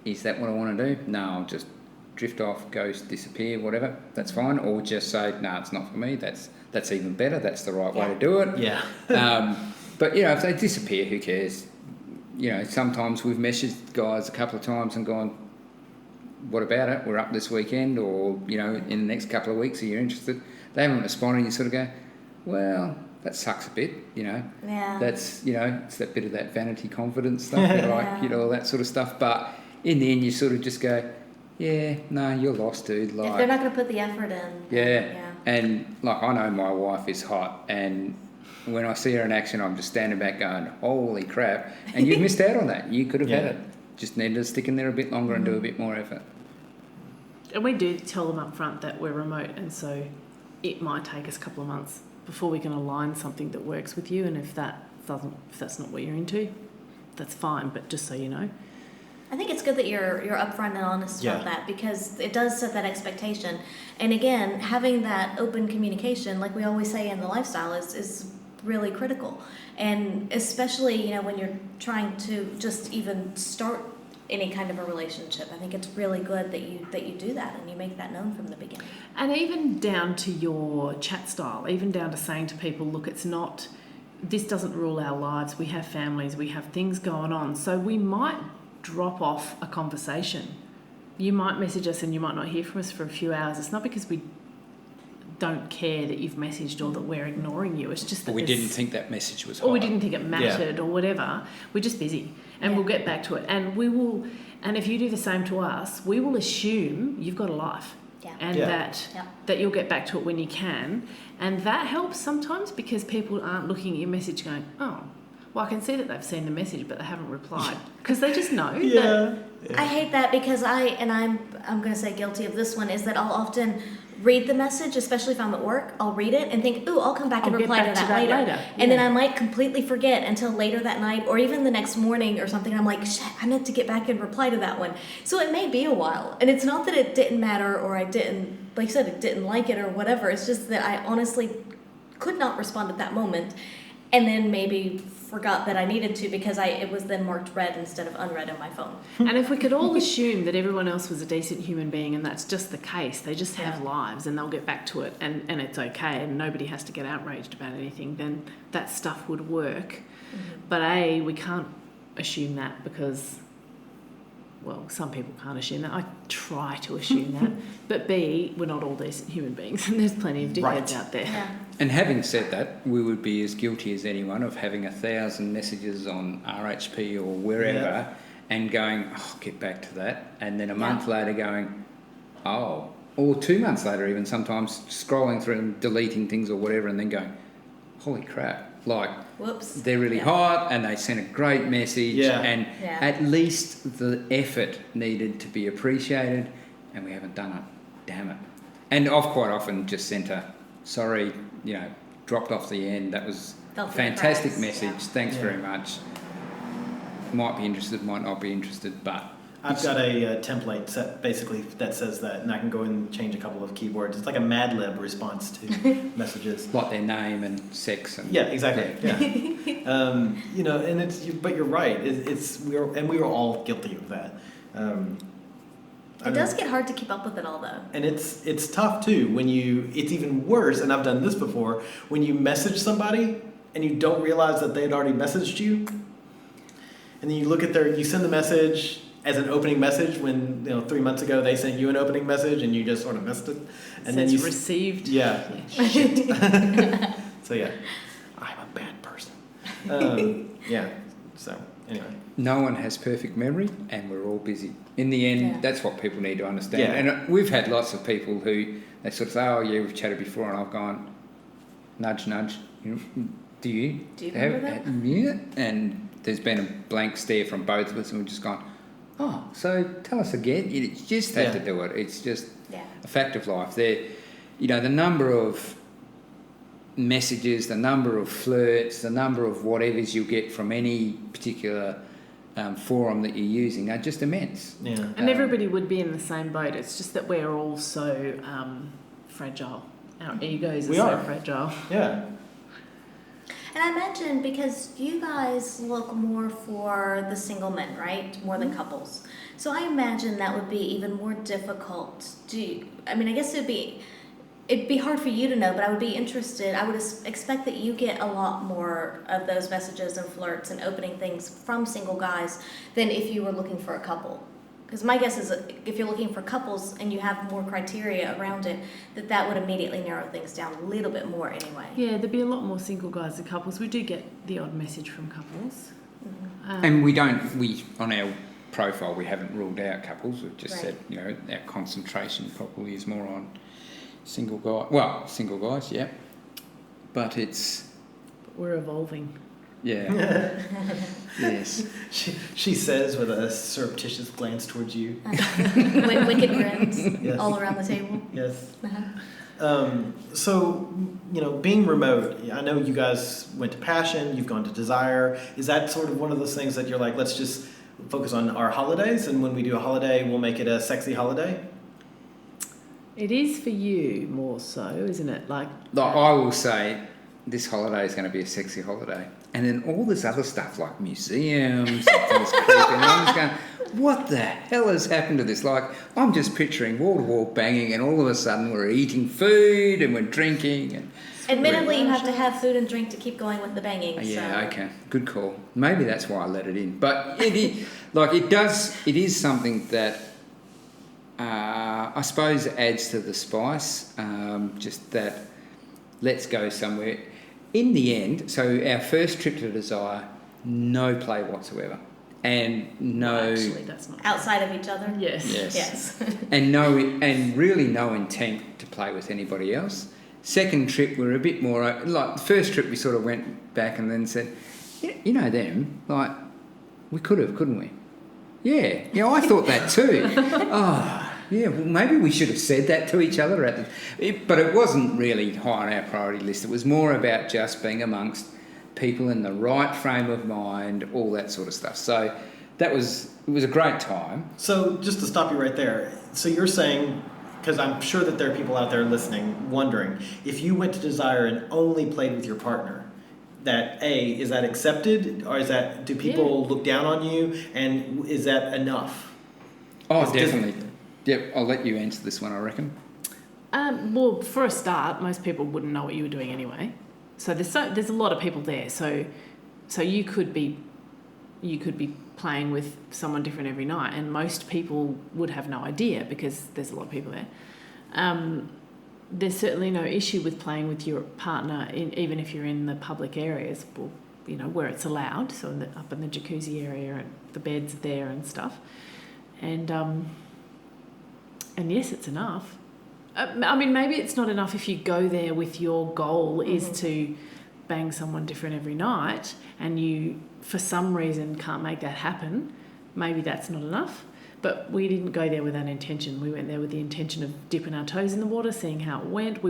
Is that what I want to do? No, I'll just drift off, ghost, disappear, whatever. That's fine. Or just say, no, it's not for me. That's even better. That's the right way to do it. Yeah. But, you know, if they disappear, who cares? You know, sometimes we've messaged guys a couple of times and gone, what about it? We're up this weekend, or, you know, in the next couple of weeks, are you interested? They haven't responded. You sort of go, well, that sucks a bit, you know. Yeah. That's, you know, it's that bit of that vanity confidence stuff, you like, you know, all that sort of stuff. But in the end, you sort of just go, yeah, no, you're lost, dude. Like, If they're not going to put the effort in. yeah. Yeah. And, like, I know my wife is hot, and when I see her in action, I'm just standing back going, holy crap. And you've missed out on that. You could have had Yeah. it. Just needed to stick in there a bit longer and do a bit more effort. And we do tell them up front that we're remote, and so it might take us a couple of months before we can align something that works with you. And if that's not what you're into, that's fine. But just so you know. I think it's good that you're upfront and honest about Yeah. that, because it does set that expectation. And again, having that open communication, like we always say in the lifestyle, is really critical. And especially, you know, when you're trying to just even start any kind of a relationship, I think it's really good that you do that and you make that known from the beginning. And even down to your chat style, even down to saying to people, look, this doesn't rule our lives. We have families, we have things going on. So we might drop off a conversation. You might message us and you might not hear from us for a few hours. It's not because we don't care that you've messaged or that we're ignoring you. It's just that We didn't think that message was hot. or we didn't think it mattered or whatever. We're just busy and we'll get back to it. And we will, and if you do the same to us, we will assume you've got a life. Yeah. And Yeah. that you'll get back to it when you can. And that helps sometimes because people aren't looking at your message going, oh, well, I can see that they've seen the message, but they haven't replied. Because they just know. That, I hate that because I'm going to say guilty of this one, is that I'll often read the message, especially if I'm at work. I'll read it and think, ooh, I'll come back and I'll get reply back to to that that later. later. And then Yeah. I might completely forget until later that night or even the next morning or something. I'm like, shit, I meant to get back and reply to that one. So it may be a while. And it's not that it didn't matter or I didn't, like you said, it didn't like it or whatever. It's just that I honestly could not respond at that moment. And then maybe forgot that I needed to because it was then marked read instead of unread on my phone. and if we could all assume that everyone else was a decent human being and that's just the case, they just have lives and they'll get back to it and it's okay and nobody has to get outraged about anything, then that stuff would work. But A, we can't assume that because, well, some people can't assume that. I try to assume that. But B, we're not all decent human beings and there's plenty of dickheads Right. out there. Yeah. And having said that, we would be as guilty as anyone of having 1,000 messages on RHP or wherever and going, oh, get back to that. And then a month later going, oh, or 2 months later even sometimes scrolling through and deleting things or whatever and then going, holy crap, like Whoops. they're really hot and they sent a great message and Yeah. at least the effort needed to be appreciated and we haven't done it. Damn it. And I've quite often just sent a, sorry, you know, dropped off the end. That was Fell a through the fantastic cracks, message. yeah. Thanks Yeah. very much. Might be interested, might not be interested, but I've got a template set basically that says that, and I can go and change a couple of keywords. It's like a Mad Lib response to messages. like their name and sex and Yeah, exactly. Yeah. You know, and but you're right. We were all guilty of that. It does get hard to keep up with it all, though. And it's tough too when it's even worse, and I've done this before, when you message somebody and you don't realize that they had already messaged you, and then you send the message as an opening message when 3 months ago they sent you an opening message and you just sort of missed it, and then you received. Yeah. Shit. So yeah, I'm a bad person. Yeah. So anyway. No one has perfect memory, and we're all busy. In the end, that's what people need to understand. Yeah. And we've had lots of people who they sort of say, "Oh yeah, we've chatted before," and I've gone, nudge, nudge. Do you remember that? Yeah. And there's been a blank stare from both of us, and we've just gone, "Oh, so tell us again." You just have to do it. It's just a fact of life. The number of messages, the number of flirts, the number of whatevers you get from any particular forum that you're using are just immense. Yeah. And everybody would be in the same boat. It's just that we're all so fragile. Our egos are so fragile. Yeah. And I imagine because you guys look more for the single men, right? More than couples. So I imagine that would be even more difficult I guess it'd be hard for you to know, but I would be interested. I would expect that you get a lot more of those messages and flirts and opening things from single guys than if you were looking for a couple. Because my guess is that if you're looking for couples and you have more criteria around it, that would immediately narrow things down a little bit more anyway. Yeah, there'd be a lot more single guys than couples. We do get the odd message from couples. Mm-hmm. And we on our profile, we haven't ruled out couples. We've just said, our concentration probably is more on single guys, yeah. But we're evolving. Yeah. Yes. She says with a surreptitious glance towards you. Wicked grins Yes. all around the table. Yes. Uh-huh. So, being remote, I know you guys went to Passion, you've gone to Desire. Is that sort of one of those things that you're like, let's just focus on our holidays, and when we do a holiday, we'll make it a sexy holiday? It is for you more so, isn't it? Like I will say, this holiday is going to be a sexy holiday. And then all this other stuff like museums and things creeping. I'm just going, what the hell has happened to this? Like, I'm just picturing wall-to-wall banging, and all of a sudden we're eating food and we're drinking. And Admittedly, you have to have food and drink to keep going with the banging. yeah, so. okay, good call. Maybe that's why I let it in. But it is something that I suppose adds to the spice. Just that, let's go somewhere. In the end, so our first trip to Desire, no play whatsoever, and no. Actually, that's not Outside of each other? Yes. Yes. and really no intent to play with anybody else. Second trip, we're a bit more like the first trip. We sort of went back and then said, you know them, like we could have, couldn't we? Yeah, I thought that too. Oh. Yeah, well, maybe we should have said that to each other. But it wasn't really high on our priority list. It was more about just being amongst people in the right frame of mind, all that sort of stuff. So it was a great time. So just to stop you right there, so you're saying, because I'm sure that there are people out there listening wondering, if you went to Desire and only played with your partner, is that accepted, or do people look down on you, and is that enough? Oh, definitely. Yep, I'll let you answer this one, I reckon. Well, for a start, most people wouldn't know what you were doing anyway. So there's a lot of people there. So you could be playing with someone different every night, and most people would have no idea because there's a lot of people there. There's certainly no issue with playing with your partner, even if you're in the public areas, where it's allowed. So up in the jacuzzi area, and the beds there and stuff, and yes, it's enough. Maybe it's not enough if you go there with your goal is to bang someone different every night, and you, for some reason, can't make that happen. Maybe that's not enough. But we didn't go there with that intention. We went there with the intention of dipping our toes in the water, seeing how it went.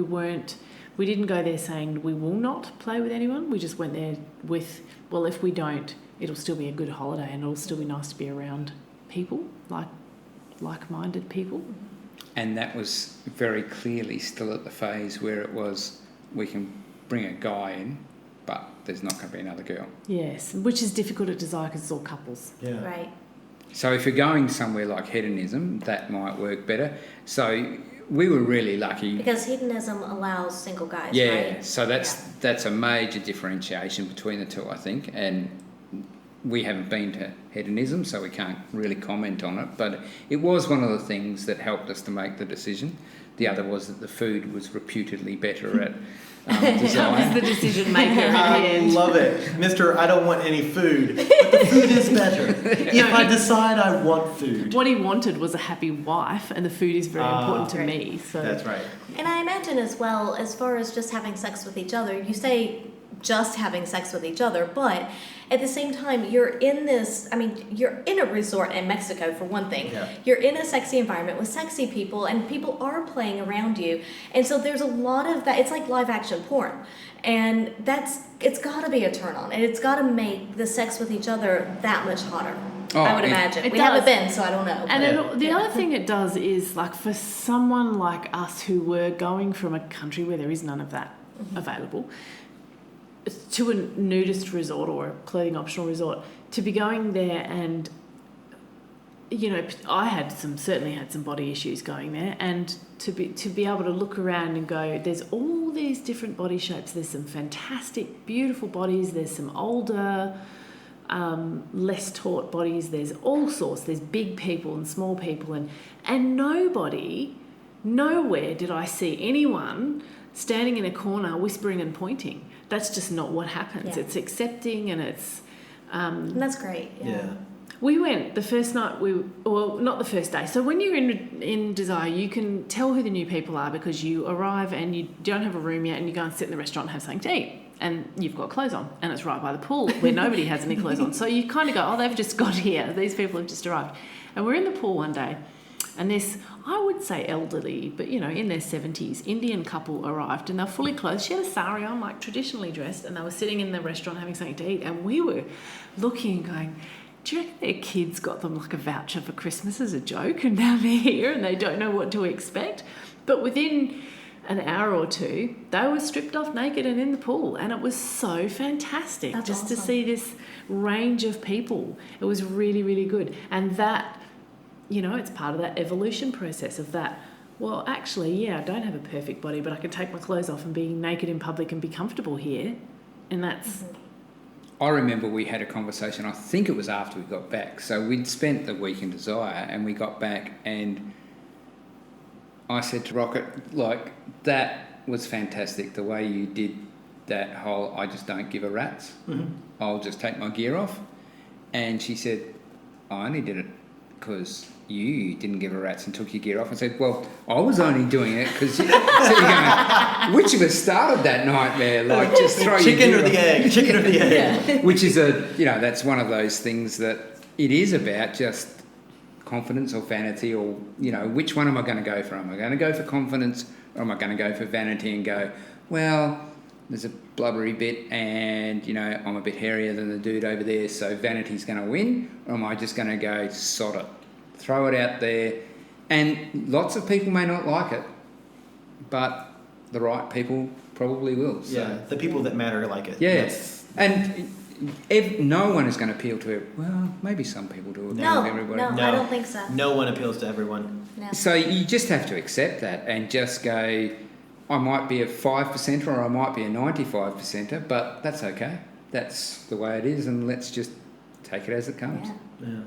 We didn't go there saying we will not play with anyone. We just went there with, well, if we don't, it'll still be a good holiday, and it'll still be nice to be around people, like-minded people. And that was very clearly still at the phase where it was, we can bring a guy in, but there's not going to be another girl. Yes, which is difficult at Desire because it's all couples. Yeah. Right. So if you're going somewhere like hedonism, that might work better. So we were really lucky. Because hedonism allows single guys, Yeah, right? so that's a major differentiation between the two, I think. And we haven't been to hedonism, so we can't really comment on it. But it was one of the things that helped us to make the decision. The other was that the food was reputedly better at That design. was the decision maker in the I end. love it. Mr. I don't want any food, but the food is better. If I decide I want food. What he wanted was a happy wife, and the food is very important to Great. me. So That's right. And I imagine as well, as far as just having sex with each other, you say just having sex with each other, but at the same time, you're in this, I mean, you're in a resort in Mexico for one thing. Yeah. You're in a sexy environment with sexy people, and people are playing around you. And so there's a lot of that. It's like live action porn. And it's got to be a turn on, and it's got to make the sex with each other that much hotter. Oh, I would it- imagine. it We haven't does. been, so I don't know. And Yeah. the other thing it does is, like, for someone like us who were going from a country where there is none of that available to a nudist resort or a clothing optional resort, to be going there and, you know, I certainly had some body issues going there, and to be able to look around and go, there's all these different body shapes. There's some fantastic, beautiful bodies. There's some older, less taught bodies. There's all sorts. There's big people and small people, and nowhere did I see anyone standing in a corner whispering and pointing. That's just not what happens. Yeah. It's accepting, and it's And that's great. Yeah. we went the first night. Well, not the first day. So when you're in Desire, you can tell who the new people are because you arrive and you don't have a room yet, and you go and sit in the restaurant and have something to eat, and you've got clothes on, and it's right by the pool where nobody has any clothes on. So you kind of go, oh, they've just got here. These people have just arrived, and we're in the pool one day, and this, I would say elderly, but, you know, in their 70s, Indian couple arrived, and they're fully clothed. She had a sari on, like traditionally dressed, and they were sitting in the restaurant having something to eat, and we were looking and going, do you reckon their kids got them like a voucher for Christmas as a joke, and now they're here and they don't know what to expect? But within an hour or two, they were stripped off naked and in the pool, and it was so fantastic. That's just to awesome. see this range of people. It was really, really good. And that, you know, it's part of that evolution process of that, well, actually, yeah, I don't have a perfect body, but I can take my clothes off and be naked in public and be comfortable here. And that's... I remember we had a conversation, I think it was after we got back. So we'd spent the week in Desire and we got back, and I said to Rocket, like, that was fantastic, the way you did that whole I just don't give a rat's. I'll just take my gear off. And she said, I only did it because you didn't give a rat's and took your gear off. I said, well, I was only doing it because you... So you're going, which of us started that nightmare? Like, just throw Chicken your or gear the off. egg? Chicken or the egg? Which is that's one of those things that it is about just confidence or vanity, or, you know, which one am I going to go for? Am I going to go for confidence, or am I going to go for vanity and go, well, there's a blubbery bit and, you know, I'm a bit hairier than the dude over there, so vanity's going to win? Or am I just going to go, sod it, throw it out there? And lots of people may not like it, but the right people probably will. So, Yeah, the people that matter like it. yeah. That's- And no one is going to appeal to it. Well, maybe some people do appeal No, to everybody. no, I don't think so. No one appeals to everyone. No. So you just have to accept that and just go, I might be a 5%er or I might be a 95%er, but that's okay. That's the way it is, and let's just take it as it comes. Yeah. Yeah.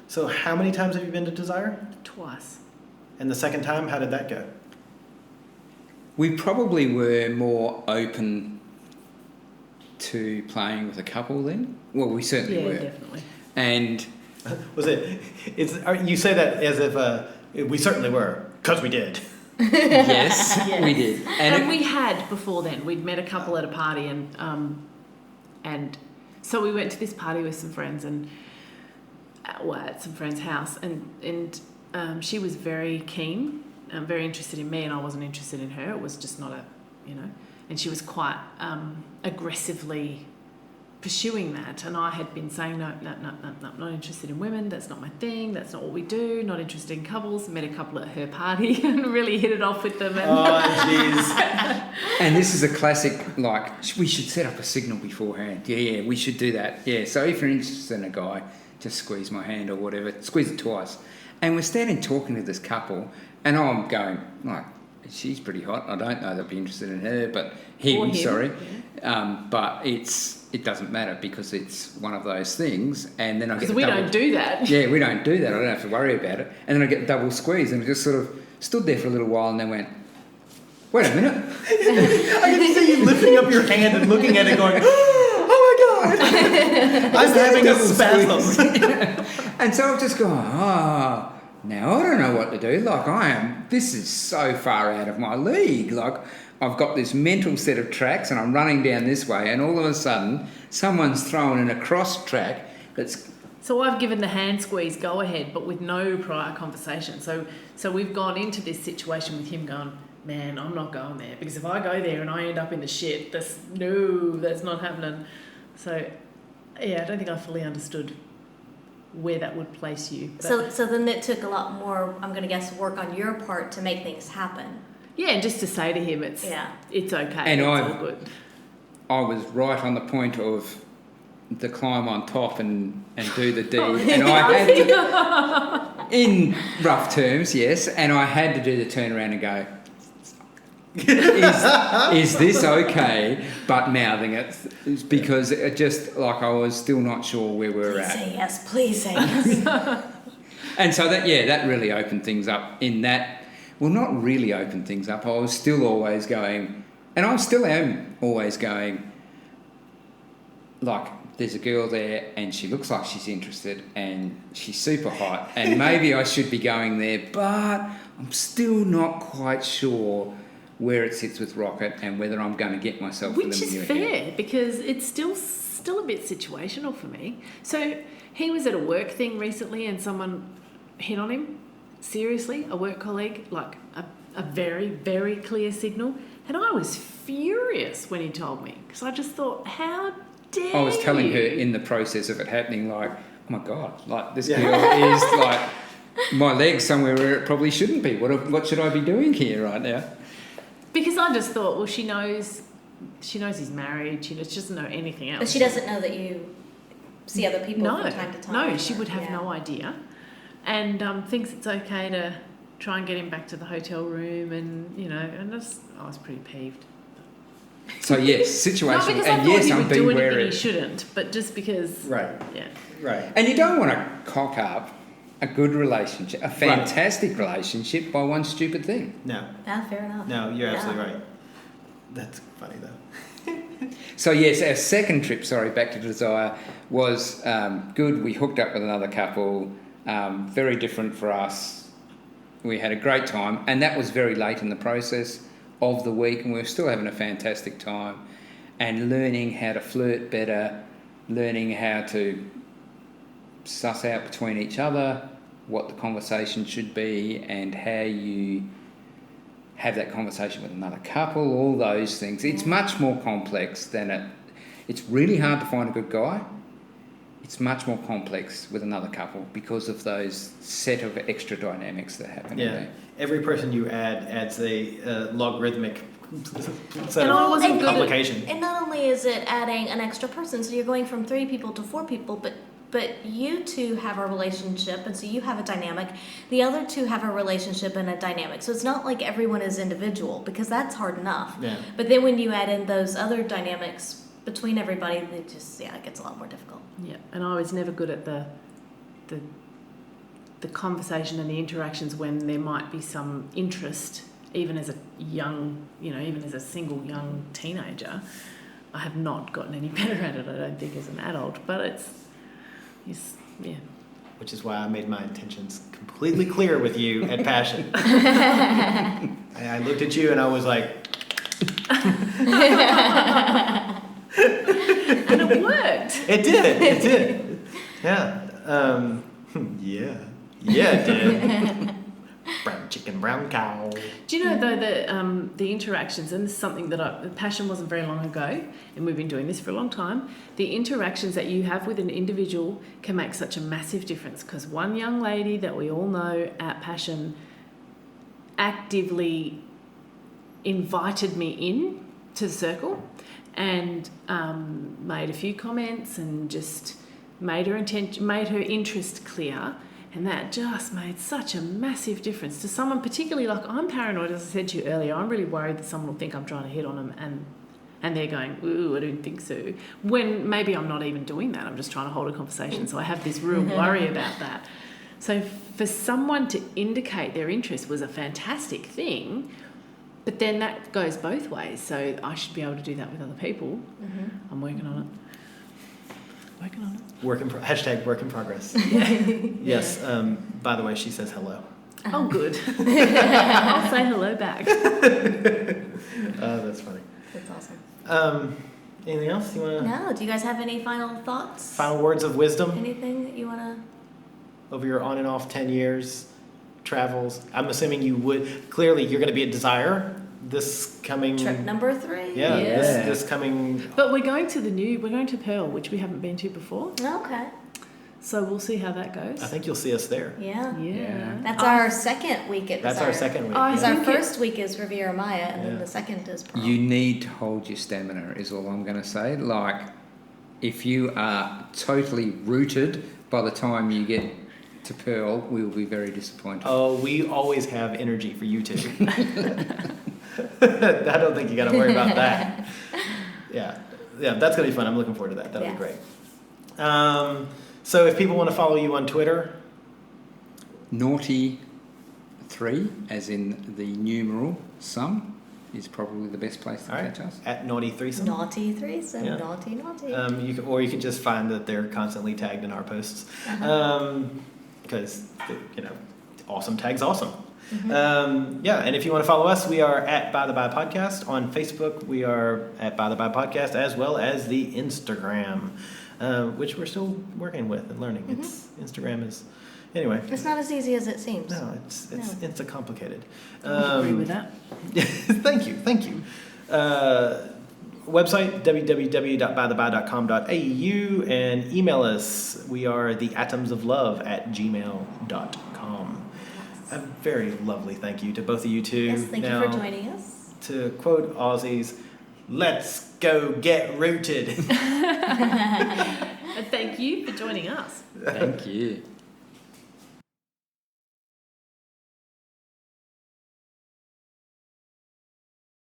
So how many times have you been to Desire? Twice. And the second time, how did that go? We probably were more open to playing with a couple then. Well, we certainly Yeah, were. definitely. And Was it? You say that as if we certainly were, because we did. yes, Yes. we did. And we had before then. We'd met a couple at a party, and so we went to this party with some friends, and at some friend's house, and she was very keen, very interested in me, and I wasn't interested in her. It was just not and she was quite aggressively pursuing that, and I had been saying no, not interested in women, that's not my thing, that's not what we do, not interested in couples. Met a couple at her party and really hit it off with them. And Oh, jeez. And this is a classic, like, we should set up a signal beforehand. Yeah, we should do that. Yeah, so if you're interested in a guy, just squeeze my hand or whatever, squeeze it twice. And we're standing talking to this couple, and I'm going, like, she's pretty hot. I don't know that I'd be interested in her, but him. Sorry. Yeah. But it doesn't matter because it's one of those things. And then I get because we don't do that. Yeah, we don't do that. I don't have to worry about it. And then I get the double squeeze, and I just sort of stood there for a little while, and then went, wait a minute. I can see you lifting up your hand and looking at it going, oh my God. I'm having a spasm. And so I've just gone, now I don't know what to do. Like this is so far out of my league. Like I've got this mental set of tracks and I'm running down this way, and all of a sudden someone's thrown in a cross track that's... So I've given the hand squeeze go ahead, but with no prior conversation. So we've gone into this situation with him going, man, I'm not going there, because if I go there and I end up in the shit, that's not happening. So yeah, I don't think I fully understood where that would place you. But So then it took a lot more, I'm going to guess, work on your part to make things happen. yeah, and just to say to him, it's okay, And it's all good. I was right on the point of the climb on top and do the deed. Oh, And I had to, in rough terms, yes, and I had to do the turnaround and go, is this okay? But mouthing it, because it just, like, I was still not sure where we were at. Please say yes. And so that really opened things up in that, well, not really opened things up. I was still always going, and I still am always going, like, there's a girl there and she looks like she's interested and she's super hot and maybe I should be going there, but I'm still not quite sure where it sits with Rocket and whether I'm going to get myself Which is fair, because it's still a bit situational for me. So he was at a work thing recently and someone hit on him, seriously, a work colleague, like a very, very clear signal. And I was furious when he told me, because I just thought, how dare I was telling you? her in the process of it happening, like, oh my God, like, this girl is like my leg's somewhere where it probably shouldn't be. What should I be doing here right now? Because I just thought, well, she knows he's married. She doesn't know anything else. But she doesn't know that you see other people from time to time. No, she would have no idea, and thinks it's okay to try and get him back to the hotel room, and I was pretty peeved. So yes, situational, Not because and I thought yes, he I'm would being do anything wary. he shouldn't, but just because. Right. Yeah. Right. And you don't want to cock up a good relationship, a fantastic relationship, by one stupid thing. No. Fair enough. No, you're absolutely right. That's funny though. So yes, our second trip, back to Desire, was good. We hooked up with another couple, very different for us. We had a great time, and that was very late in the process of the week, and we were still having a fantastic time and learning how to flirt better, learning how to suss out between each other what the conversation should be and how you have that conversation with another couple, all those things. It's much more complex than it. It's really hard to find a good guy. It's much more complex with another couple because of those set of extra dynamics that happen. Yeah. Every person you add adds a logarithmic set And I wasn't of good at- complication. And not only is it adding an extra person, so you're going from 3 people to 4 people, but you two have a relationship, and so you have a dynamic. The other 2 have a relationship and a dynamic. So it's not like everyone is individual, because that's hard enough. Yeah. But then when you add in those other dynamics between everybody, it just, it gets a lot more difficult. Yeah, and I was never good at the conversation and the interactions when there might be some interest, even as a young, even as a single young teenager. I have not gotten any better at it, I don't think, as an adult, but it's yeah. Which is why I made my intentions completely clear with you at Passion. And I looked at you and I was like... And it worked. It did. Yeah. Yeah, it did. Brown chicken, brown cow. Do you know, though, that the interactions, and this is something that Passion wasn't very long ago, and we've been doing this for a long time, the interactions that you have with an individual can make such a massive difference, because one young lady that we all know at Passion actively invited me in to the circle and made a few comments and just made her interest clear, and that just made such a massive difference to someone, particularly like I'm paranoid, as I said to you earlier. I'm really worried that someone will think I'm trying to hit on them, and they're going, ooh, I don't think so. When maybe I'm not even doing that. I'm just trying to hold a conversation. So I have this real worry about that. So for someone to indicate their interest was a fantastic thing, but then that goes both ways. So I should be able to do that with other people. Mm-hmm. I'm working on it. Hashtag work in progress. Yes. By the way, she says hello. Oh, good. I'll say hello back. That's funny. That's awesome. Anything else you want to? No. Do you guys have any final thoughts? Final words of wisdom Anything that you want to? over your on and off 10 years travels. I'm assuming you would. Clearly, you're going to be at Desire this coming. Trip number 3? Yeah. Yeah. This coming. But we're going to Pearl, which we haven't been to before. Okay. So we'll see how that goes. I think you'll see us there. Yeah. Yeah. That's our second week at That's Desire. our second week. I Because yeah. our think first week is Riviera Maya, and then Yeah. the second is Pearl. You need to hold your stamina, is all I'm going to say. Like, if you are totally rooted by the time you get to Pearl, we will be very disappointed. Oh, we always have energy for you two. I don't think you got to worry about that. Yeah, that's gonna be fun. I'm looking forward to that. That'll be great. So if people want to follow you on Twitter, Naughty 3, as in the numeral sum, is probably the best place to all right, catch us. at Naughty Threesome. Naughty threesome. Yeah. Naughty. You can just find that they're constantly tagged in our posts, because awesome tags awesome. Mm-hmm. And if you want to follow us, we are at By the By Podcast on Facebook. We are at By the By Podcast, as well as the Instagram, which we're still working with and learning. Instagram is anyway. It's not as easy as it seems. No, it's a complicated. I agree with that. Thank you. Website www.bytheby.com.au and email us. We are theatomsoflove@gmail.com. A very lovely thank you to both of you two. Yes, thank now, you for joining us. To quote Aussies, let's go get rooted. And thank you for joining us. Thank you.